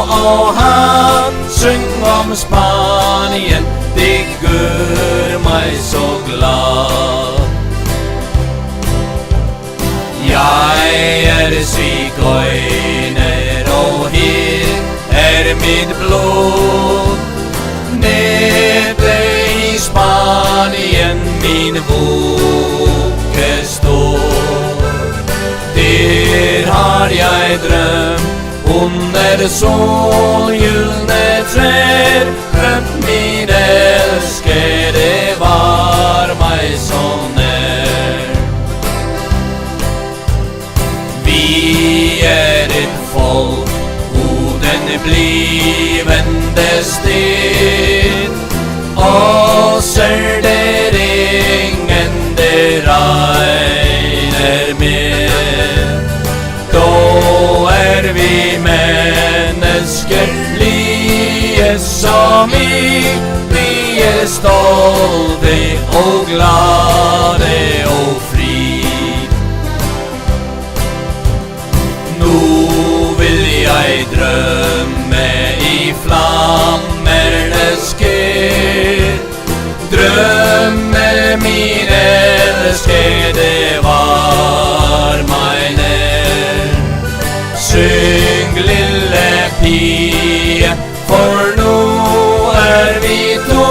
og han, syng om Spanien, det gør mig så glad. Jeg sigøjner, og her mit blod. Nede i Spanien min vugge står. Der har jeg drømt under solgyldne træer, drømt min elskede var mig så nær. Vi et folk uden blivende sted, og ser der ingen det regner med. Då vi mennesker lige som vi stolte og glade og fri. Nu vil jeg drømme i flammernes skær, drømme min elskede var mig nær. Syng lille pige, for nu vi to,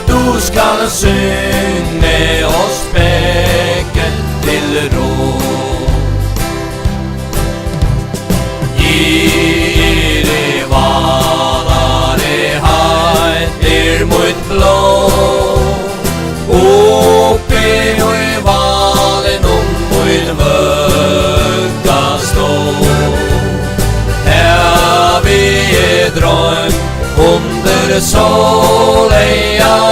du skal synge oss begge til ro. Mot blå, oppe i valen mot vøgga stå. Her vi drøm under soleia